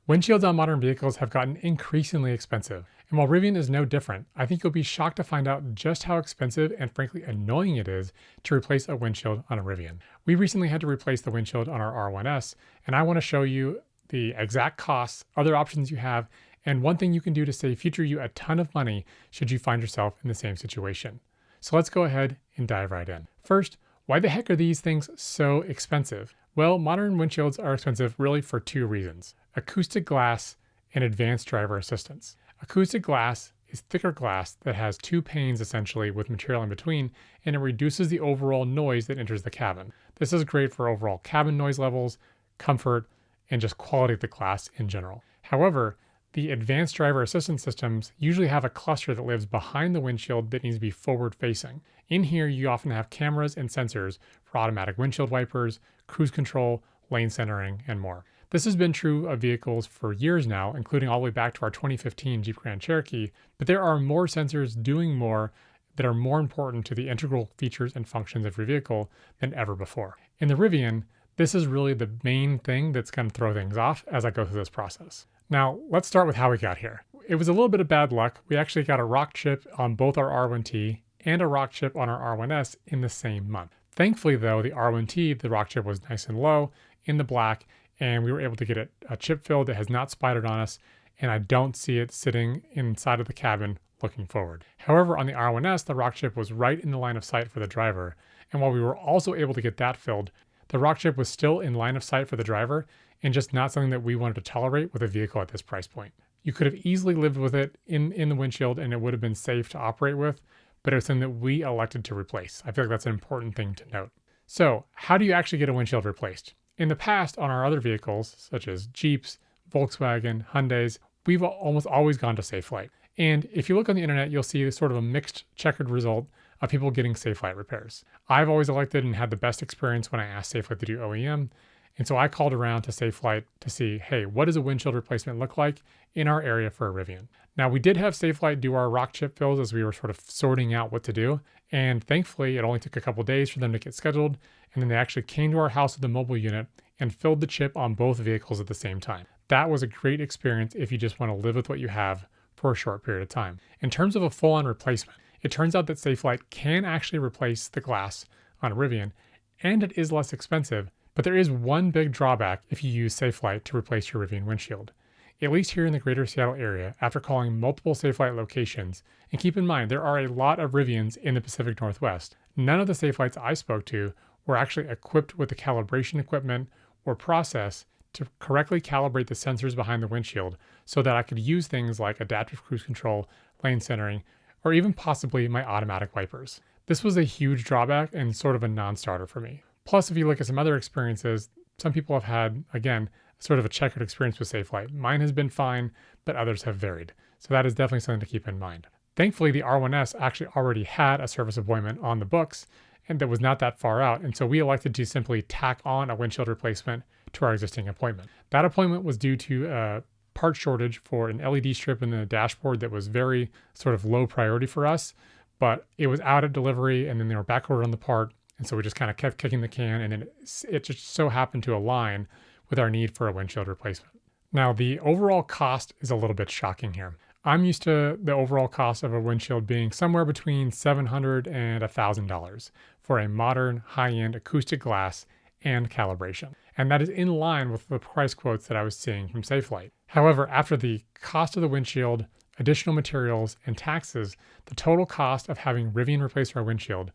Windshields on modern vehicles have gotten increasingly expensive, and while Rivian is no different, I think you'll be shocked to find out just how expensive and frankly annoying it is to replace a windshield on a Rivian. We recently had to replace the windshield on our R1S, and I want to show you the exact costs, other options you have, and one thing you can do to save future you a ton of money should you find yourself in the same situation. So let's go ahead and dive right in. First, why the heck are these things so expensive? Well, modern windshields are expensive really for two reasons: acoustic glass and advanced driver assistance. Acoustic glass is thicker glass that has two panes essentially with material in between, and it reduces the overall noise that enters the cabin. This is great for overall cabin noise levels, comfort, and just quality of the glass in general. However, the advanced driver assistance systems usually have a cluster that lives behind the windshield that needs to be forward facing. In here, you often have cameras and sensors for automatic windshield wipers, cruise control, lane centering, and more. This has been true of vehicles for years now, including all the way back to our 2015 Jeep Grand Cherokee, but there are more sensors doing more that are more important to the integral features and functions of your vehicle than ever before. In the Rivian, this is really the main thing that's going to throw things off as I go through this process. Now, let's start with how we got here. It was a little bit of bad luck. We actually got a rock chip on both our R1T and a rock chip on our R1S in the same month. Thankfully though, the R1T, the rock chip was nice and low in the black, and we were able to get a chip filled that has not spidered on us, and I don't see it sitting inside of the cabin looking forward. However, on the R1S, the rock chip was right in the line of sight for the driver, and while we were also able to get that filled, the rock chip was still in line of sight for the driver and just not something that we wanted to tolerate with a vehicle at this price point. You could have easily lived with it in the windshield and it would have been safe to operate with, but it was something that we elected to replace. I feel like that's an important thing to note. So how do you actually get a windshield replaced? In the past, on our other vehicles, such as Jeeps, Volkswagen, Hyundais, we've almost always gone to Safelite. And if you look on the internet, you'll see sort of a mixed checkered result of people getting Safelite repairs. I've always elected and had the best experience when I asked Safelite to do OEM. And so I called around to Safelite to see, hey, what does a windshield replacement look like in our area for a Rivian? Now, we did have Safelite do our rock chip fills as we were sort of sorting out what to do. And thankfully, it only took a couple days for them to get scheduled. And then they actually came to our house with a mobile unit and filled the chip on both vehicles at the same time. That was a great experience if you just want to live with what you have for a short period of time. In terms of a full-on replacement, it turns out that Safelite can actually replace the glass on a Rivian, and it is less expensive. But there is one big drawback if you use Safelite to replace your Rivian windshield. At least here in the greater Seattle area, after calling multiple Safelite locations, and keep in mind there are a lot of Rivians in the Pacific Northwest, none of the Safelites I spoke to were actually equipped with the calibration equipment or process to correctly calibrate the sensors behind the windshield so that I could use things like adaptive cruise control, lane centering, or even possibly my automatic wipers. This was a huge drawback and sort of a non-starter for me. Plus, if you look at some other experiences, some people have had, again, sort of a checkered experience with Safelite. Mine has been fine, but others have varied. So that is definitely something to keep in mind. Thankfully, the R1S actually already had a service appointment on the books, and that was not that far out. And so we elected to simply tack on a windshield replacement to our existing appointment. That appointment was due to a part shortage for an LED strip in the dashboard that was very sort of low priority for us, but it was out at delivery and then they were back ordered on the part. And so we just kind of kept kicking the can, and then it just so happened to align with our need for a windshield replacement. Now, the overall cost is a little bit shocking here. I'm used to the overall cost of a windshield being somewhere between $700 and $1,000 for a modern high-end acoustic glass and calibration. And that is in line with the price quotes that I was seeing from Safelite. However, after the cost of the windshield, additional materials, and taxes, the total cost of having Rivian replace our windshield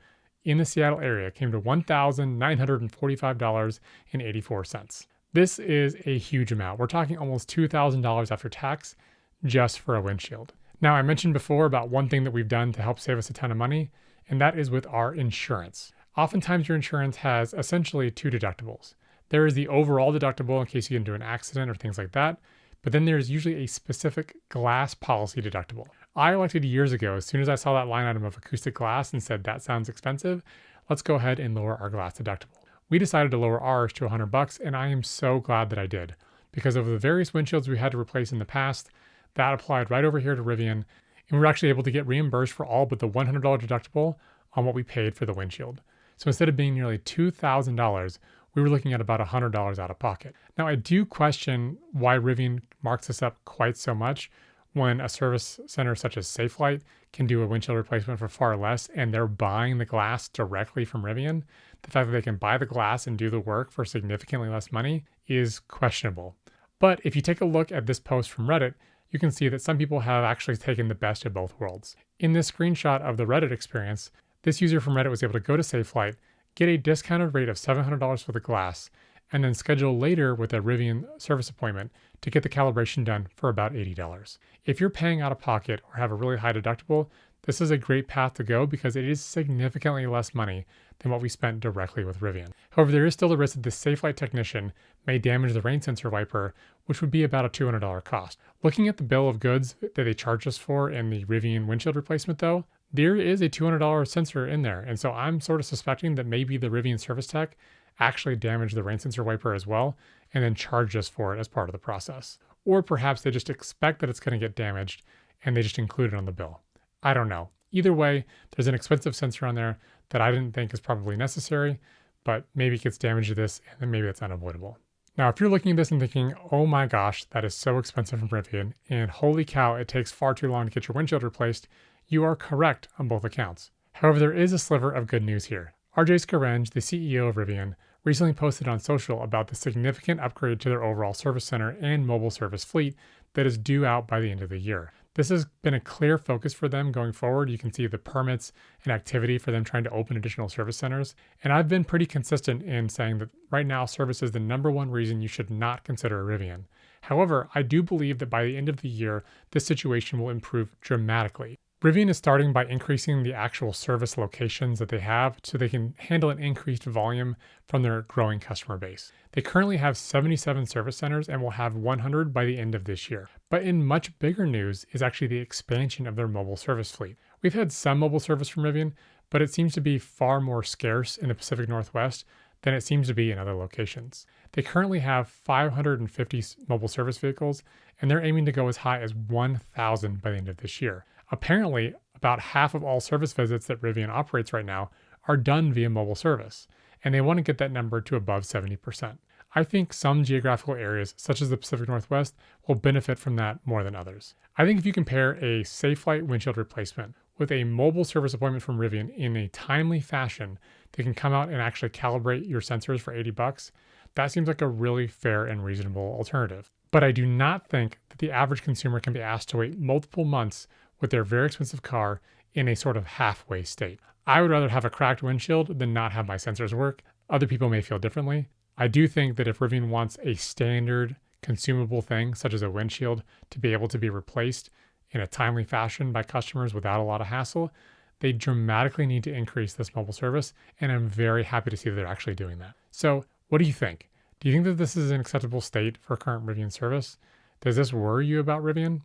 in the Seattle area came to $1,945.84. This is a huge amount. We're talking almost $2,000 after tax just for a windshield. Now, I mentioned before about one thing that we've done to help save us a ton of money, and that is with our insurance. Oftentimes your insurance has essentially two deductibles. There is the overall deductible in case you get into an accident or things like that, but then there's usually a specific glass policy deductible. I elected years ago, as soon as I saw that line item of acoustic glass and said, that sounds expensive, let's go ahead and lower our glass deductible. We decided to lower ours to $100, and I am so glad that I did, because of the various windshields we had to replace in the past, that applied right over here to Rivian, and we were actually able to get reimbursed for all but the $100 deductible on what we paid for the windshield. So instead of being nearly $2,000, we were looking at about $100 out of pocket. Now, I do question why Rivian marks this up quite so much when a service center such as Safelite can do a windshield replacement for far less and they're buying the glass directly from Rivian. The fact that they can buy the glass and do the work for significantly less money is questionable. But if you take a look at this post from Reddit, you can see that some people have actually taken the best of both worlds. In this screenshot of the Reddit experience, this user from Reddit was able to go to Safelite, get a discounted rate of $700 for the glass, and then schedule later with a Rivian service appointment to get the calibration done for about $80. If you're paying out of pocket or have a really high deductible, this is a great path to go because it is significantly less money than what we spent directly with Rivian. However, there is still the risk that the Safelite technician may damage the rain sensor wiper, which would be about a $200 cost. Looking at the bill of goods that they charge us for in the Rivian windshield replacement though, there is a $200 sensor in there. And so I'm sort of suspecting that maybe the Rivian service tech actually damaged the rain sensor wiper as well and then charged us for it as part of the process. Or perhaps they just expect that it's going to get damaged and they just include it on the bill. I don't know. Either way, there's an expensive sensor on there that I didn't think is probably necessary, but maybe it gets damaged to this and then maybe that's unavoidable. Now, if you're looking at this and thinking, oh my gosh, that is so expensive from Rivian, and holy cow, it takes far too long to get your windshield replaced, you are correct on both accounts. However, there is a sliver of good news here. RJ Scarange, the CEO of Rivian, recently posted on social about the significant upgrade to their overall service center and mobile service fleet that is due out by the end of the year. This has been a clear focus for them going forward. You can see the permits and activity for them trying to open additional service centers. And I've been pretty consistent in saying that right now service is the number one reason you should not consider a Rivian. However, I do believe that by the end of the year, this situation will improve dramatically. Rivian is starting by increasing the actual service locations that they have so they can handle an increased volume from their growing customer base. They currently have 77 service centers and will have 100 by the end of this year. But in much bigger news is actually the expansion of their mobile service fleet. We've had some mobile service from Rivian, but it seems to be far more scarce in the Pacific Northwest than it seems to be in other locations. They currently have 550 mobile service vehicles, and they're aiming to go as high as 1,000 by the end of this year. Apparently, about half of all service visits that Rivian operates right now are done via mobile service, and they want to get that number to above 70%. I think some geographical areas, such as the Pacific Northwest, will benefit from that more than others. I think if you compare a Safelite windshield replacement with a mobile service appointment from Rivian in a timely fashion that can come out and actually calibrate your sensors for $80, that seems like a really fair and reasonable alternative. But I do not think that the average consumer can be asked to wait multiple months with their very expensive car in a sort of halfway state. I would rather have a cracked windshield than not have my sensors work. Other people may feel differently. I do think that if Rivian wants a standard consumable thing, such as a windshield, to be able to be replaced in a timely fashion by customers without a lot of hassle, they dramatically need to increase this mobile service, and I'm very happy to see that they're actually doing that. So what do you think? Do you think that this is an acceptable state for current Rivian service? Does this worry you about Rivian?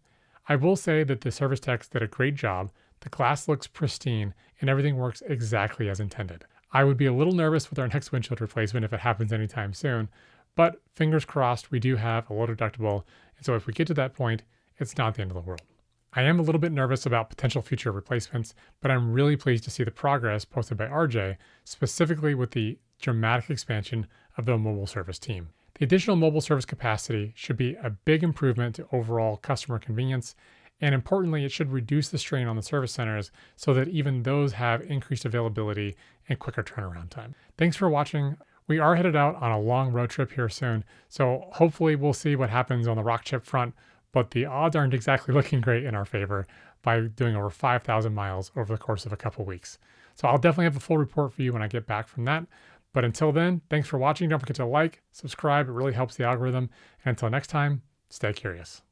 I will say that the service techs did a great job. The glass looks pristine and everything works exactly as intended. I would be a little nervous with our next windshield replacement if it happens anytime soon, but fingers crossed we do have a low deductible, and so if we get to that point, it's not the end of the world. I am a little bit nervous about potential future replacements, but I'm really pleased to see the progress posted by RJ, specifically with the dramatic expansion of the mobile service team. The additional mobile service capacity should be a big improvement to overall customer convenience, and importantly, it should reduce the strain on the service centers so that even those have increased availability and quicker turnaround time. Thanks for watching. We are headed out on a long road trip here soon, so hopefully we'll see what happens on the rock chip front, but the odds aren't exactly looking great in our favor by doing over 5,000 miles over the course of a couple weeks. So I'll definitely have a full report for you when I get back from that. But until then, thanks for watching. Don't forget to like, subscribe. It really helps the algorithm. And until next time, stay curious.